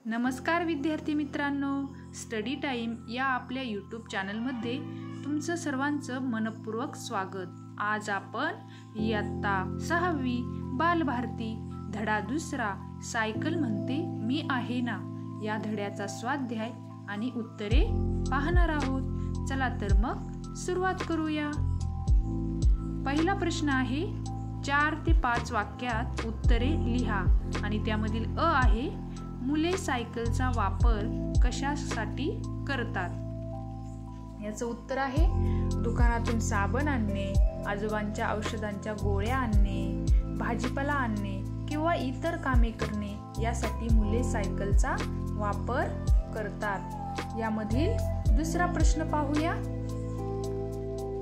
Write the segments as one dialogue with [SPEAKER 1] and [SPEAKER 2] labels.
[SPEAKER 1] नमस्कार विद्यार्थी मित्रांनो, स्टडी टाइम या आपल्या यूट्यूब चॅनलमध्ये तुमचं सर्वांचं मनपूर्वक स्वागत। आज आपण इयत्ता 6वी बालभारती धडा 2 सायकल म्हणते मी आहे ना या धड्याचा स्वाध्याय आणि उत्तरे पाहणार आहोत। चला तर मग सुरुवात करूया। पहिला प्रश्न आहे 4 ते 5 वाक्यात उत्तरे लिहा आणि त्यामधील अ आहे मुले सायकलचा वापर कशासाठी करतात। याचं उत्तर आहे दुकानातून साबण आणणे, आजोबांच्या औषधांच्या गोळ्या आणणे, भाजीपाला आणणे किंवा इतर कामे करणे यासाठी मुले सायकलचा वापर करतात। यामधील दुसरा प्रश्न पाहूया।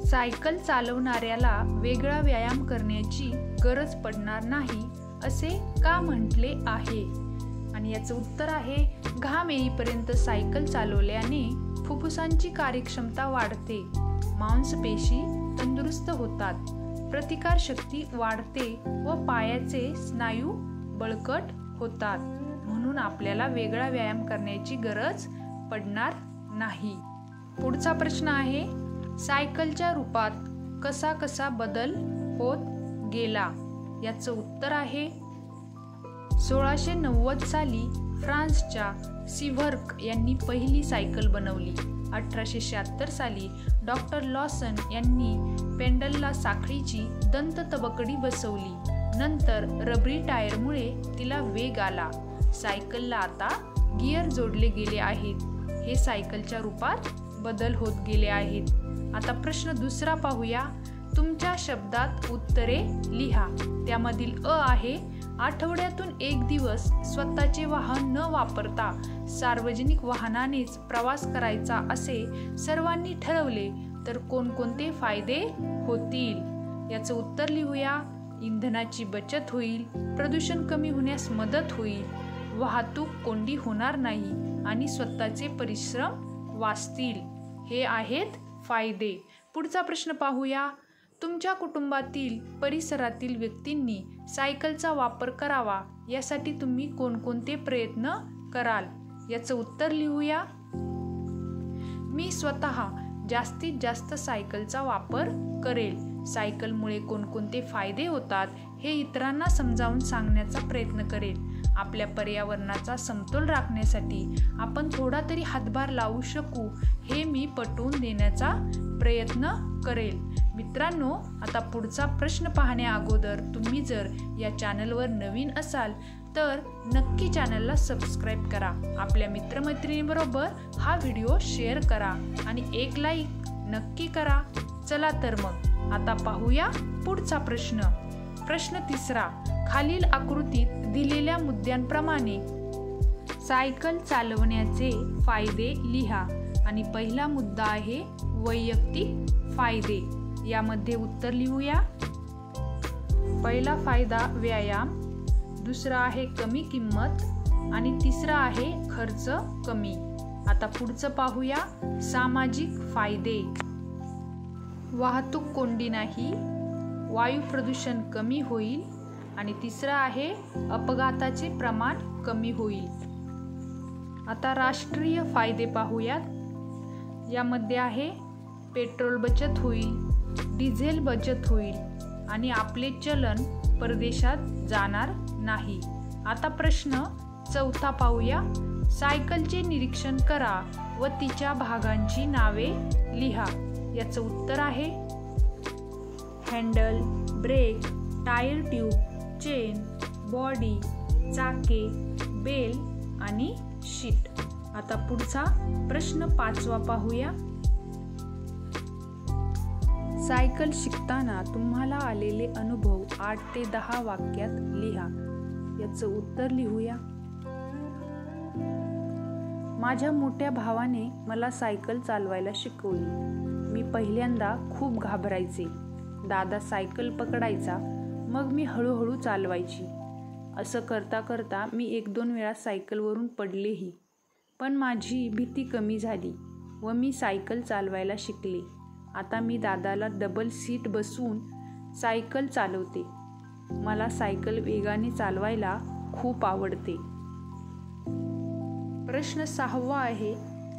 [SPEAKER 1] सायकल चालवणाऱ्याला वेगळा व्यायाम करण्याची गरज पडणार नाही असे का म्हटले आहे। आणि याचं उत्तर आहे घाम येईपर्यंत सायकल चालवल्याने फुफ्फुसांची कार्यक्षमता वाढते, मांसपेशी तंदुरुस्त होतात, प्रतिकारशक्ती वाढते व पायाचे स्नायू बळकट होतात, म्हणून आपल्याला वेगळा व्यायाम करण्याची गरज पडणार नाही। पुढचा प्रश्न आहे सायकलच्या रूपात कसा कसा बदल होत गेला। याचं उत्तर आहे 1690 साली फ्रान्सच्या सिव्हर्क यांनी पहिली सायकल बनवली। 1876 साली डॉक्टर लॉसन यांनी पेंडलला साखळीची दंत तबकडी बसवली। नंतर रबरी टायरमुळे तिला वेग आला। सायकलला आता गिअर जोडले गेले आहेत। हे सायकलच्या रूपात बदल होत गेले आहेत। आता प्रश्न दुसरा पाहूया। तुमच्या शब्दात उत्तरे लिहा। त्यामधील अ आहे आठवड्यातून एक दिवस स्वतःचे वाहन न वापरता सार्वजनिक वाहनानेच प्रवास करायचा असे सर्वांनी ठरवले तर कोणकोणते फायदे होतील। याचं उत्तर लिहूया। इंधनाची बचत होईल, प्रदूषण कमी होण्यास मदत होईल, वाहतूक कोंडी होणार नाही आणि स्वतःचे परिश्रम वाचतील। हे आहेत फायदे। पुढचा प्रश्न पाहूया। तुमच्या कुटुंबातील परिसरातील व्यक्तींनी सायकलचा वापर करावा यासाठी तुम्ही कोणकोणते प्रयत्न कराल। याचं उत्तर लिहूया। मी स्वतः जास्तीत जास्त सायकलचा वापर करेल। सायकलमुळे कोणकोणते फायदे होतात हे इतरांना समजावून सांगण्याचा प्रयत्न करेल। आपल्या पर्यावरणाचा समतोल राखण्यासाठी आपण थोडा तरी हातभार लावू शकू हे मी पटवून देण्याचा प्रयत्न करेल। मित्रांनो, आता पुढचा प्रश्न पाहण्या अगोदर तुम्ही जर या चॅनलवर नवीन असाल तर नक्की चॅनलला सबस्क्राईब करा, आपल्या मित्रमैत्रिणींबरोबर हा व्हिडिओ शेअर करा आणि एक लाईक नक्की करा। चला तर मग आता पाहूया पुढचा प्रश्न। प्रश्न तिसरा खालील आकृतीत दिलेल्या मुद्द्यांप्रमाणे सायकल चालवण्याचे फायदे लिहा आणि पहिला मुद्दा आहे वैयक्तिक फायदे। यामध्ये उत्तर लिहूया। पहिला फायदा व्यायाम, दुसरा आहे कमी किंमत आणि तिसरा आहे खर्च कमी। आता पुढचं पाहूया सामाजिक फायदे। वाहतूक कोंडी नाही, वायू प्रदूषण कमी होईल आणि तिसरा आहे अपघाताचे प्रमाण कमी होईल। आता राष्ट्रीय फायदे पाहूयात। यामध्ये आहे पेट्रोल बचत होईल, डिझेल बचत होईल आणि आपले चलन परदेशात जाणार नाही। आता प्रश्न चौथा पाहूया। सायकलचे निरीक्षण करा व तिच्या भागांची नावे लिहा। याचं उत्तर आहे handle, brake, tyre tube, chain, body, चाके, बेल आणि शीट। आता पुढचा प्रश्न 5वा पाहूया। सायकल शिकताना तुम्हाला आलेले अनुभव 8 ते 10 वाक्यात लिहा। याचं उत्तर लिहूया। माझ्या मोठ्या भावाने मला सायकल चालवायला शिकवली। मी पहिल्यांदा खूप घाबरायचे। दादा सायकल पकडायचा, मग मी हळूहळू चालवायची। असं करता करता मी 1-2 वेळा सायकलवरून पडलेही, पण माझी भीती कमी झाली व मी सायकल चालवायला शिकले। आता मी दादाला डबल सीट बसवून सायकल चालवते। मला सायकल वेगाने चालवायला खूप आवडते। प्रश्न 6वा आहे,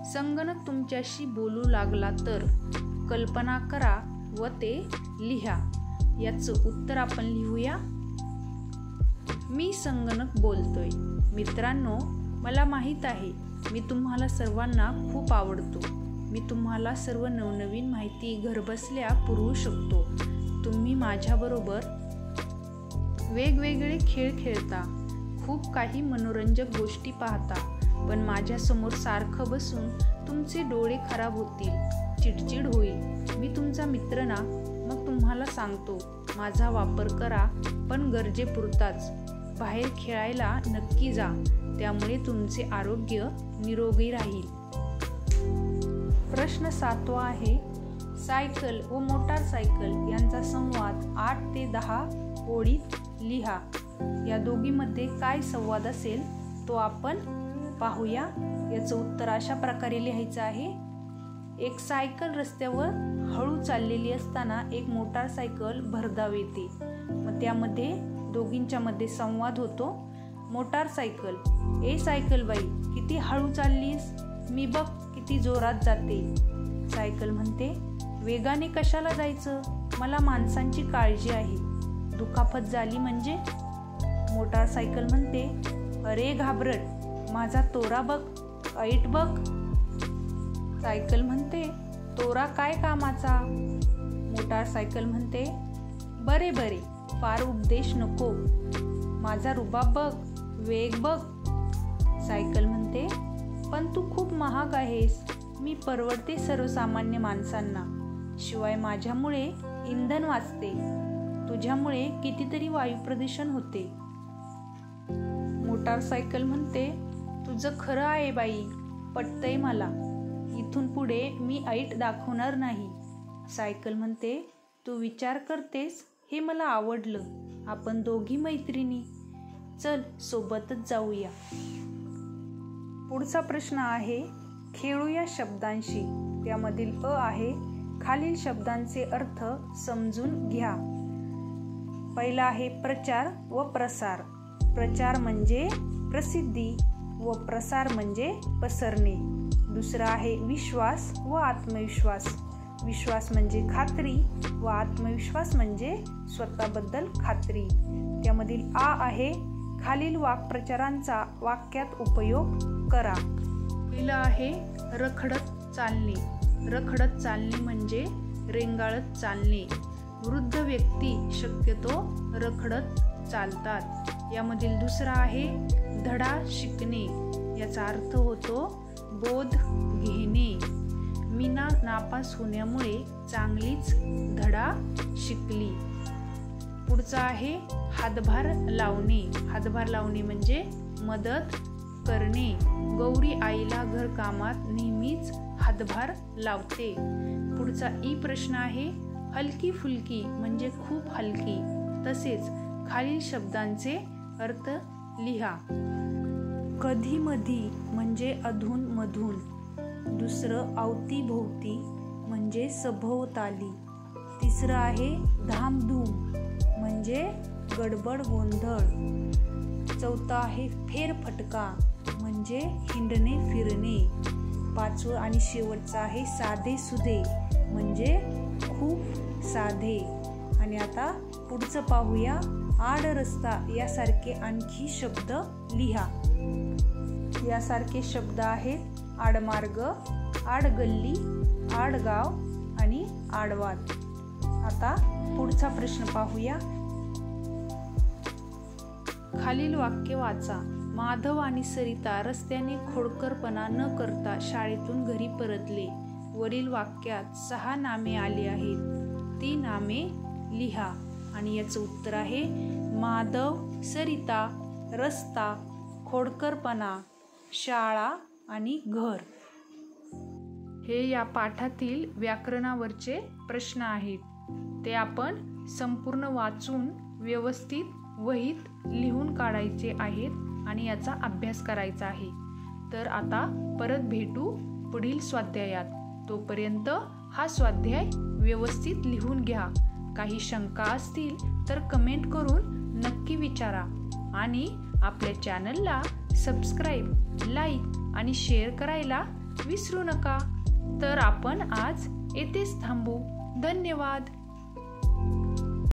[SPEAKER 1] संगणक तुमच्याशी बोलू लागला तर कल्पना करा व ते लिहा. याचं उत्तर आपण लिहूया. मी संगणक बोलतोय. मित्रांनो, मला माहीत आहे मी तुम्हाला सर्वांना खूप आवडतो. मी तुम्हाला सर्व नवनवीन माहिती घरबसल्या पुरवू शकतो. तुम्ही माझ्याबरोबर वेगवेगळे खेळ खेळता, खूप काही मनोरंजक गोष्टी पाहता, पण माझ्यासमोर सारखं बसून तुमचे डोळे खराब होतील, चिडचिड होईल. मी तुमचा मित्र ना, मग तुम्हाला सांगतो माझा वापर करा, पण गरजेपुरताच. बाहेर खेळायला नक्की जा, त्यामुळे तुमचे आरोग्य निरोगी राहील. प्रश्न 7वा आहे, सायकल व मोटारसायकल यांचा संवाद 8 ते 10 ओळीत लिहा. या दोघीमध्ये काय संवाद असेल तो आपण पाहूया. याचं उत्तर अशा प्रकारे लिहायचं आहे. एक सायकल रस्त्यावर हळू चाललेली असताना एक मोटारसायकल भरधाव येते. मग त्यामध्ये दोघींच्या मध्ये संवाद होतो. मोटारसायकल, ए सायकल बाई, किती हळू चाललीस, मी बघ किती जोरात जाते. सायकल म्हणते, वेगाने कशाला जायचं, मला माणसांची काळजी आहे, दुखापत झाली म्हणजे. मोटारसायकल म्हणते, अरे घाबरट, माझा तोरा बघ, ऐट बघ. सायकल म्हणते, तोरा काय कामाचा. मोटारसायकल म्हणते, बरे बरे, फार उपदेश नको, माझा रुबाब बघ, वेग बघ. सायकल म्हणते, पण तू खूप महाग आहेस, मी परवडते सर्वसामान्य माणसांना, शिवाय माझ्यामुळे इंधन वाचते, तुझ्यामुळे कितीतरी वायू प्रदूषण होते. मोटारसायकल म्हणते, तुझं खरं आहे बाई, पटतंय मला, इथून पुढे मी ऐट दाखवणार नाही. सायकल म्हणते, तू विचार करतेस हे मला आवडलं, आपण दोघी मैत्रिणी, चल सोबतच जाऊया. पुढचा प्रश्न आहे, खेळूया शब्दांशी. त्यामधील अ आहे, खालील शब्दांचे अर्थ समजून घ्या. पहिला आहे प्रचार व प्रसार. प्रचार म्हणजे प्रसिद्धी व प्रसार म्हणजे पसरणे. दुसरा आहे विश्वास व आत्मविश्वास. विश्वास म्हणजे खात्री व आत्मविश्वास म्हणजे स्वतःबद्दल खात्री. त्यामधील आ आहे, खालील वाक्प्रचारांचा वाक्यात उपयोग करा. पहिला आहे रखडत चालणे. रखडत चालणे म्हणजे रेंगाळत चालणे. वृद्ध व्यक्ती शक्यतो रखडत चालतात. यामधील दुसरा आहे धडा शिकणे. याचा अर्थ होतो बोध घेणे. मीना नापास होण्यामुळे चांगलीच धडा शिकली. पुढचा आहे हातभार लावणे. हातभार लावणे म्हणजे मदत करणे. गौरी आईला घरकामात नेहमीच हातभार लावते. पुढचा ई प्रश्न आहे हलकी फुलकी म्हणजे खूप हलकी. तसेच खालील शब्दांचे अर्थ लिहा. कधी मधी म्हणजे अधून मधून. दुसरं अवतीभोवती म्हणजे सभोवताली. तिसरं आहे धामधूम म्हणजे गडबड गोंधळ. चौथा आहे फेरफटका म्हणजे हिंडणे फिरणे. पाचवं आणि शेवटचं आहे साधे सुधे म्हणजे खूप साधे. आणि आता पुढचं पाहूया. आड रस्ता यासारखे आणखी शब्द लिहा. यासारखे शब्द आहेत आडमार्ग, आडगल्ली, आडगाव आणि आडवाद. आता पुढचा प्रश्न पाहूया. खालील वाक्य वाचा. माधव आणि सरिता रस्त्याने खोडकरपणा न करता शाळेतून घरी परतले. वरील वाक्यात 6 नामे आली आहेत, ती नामे लिहा. आणि याचं उत्तर आहे माधव, सरिता, रस्ता, खोडकरपणा, शाळा आणि घर. हे या पाठातील व्याकरणावरचे प्रश्न आहेत. ते आपण संपूर्ण वाचून व्यवस्थित वहीत लिहून काढायचे आहेत आणि याचा अभ्यास करायचा आहे. तर आता परत भेटू पुढील स्वाध्यायात. तोपर्यंत हा स्वाध्याय व्यवस्थित लिहून घ्या. काही शंका असतील तर कमेंट करून नक्की विचारा आणि आपल्या चॅनलला सबस्क्राईब, लाईक आणि शेअर करायला विसरू नका. तर आपण आज येथेच थांबू. धन्यवाद.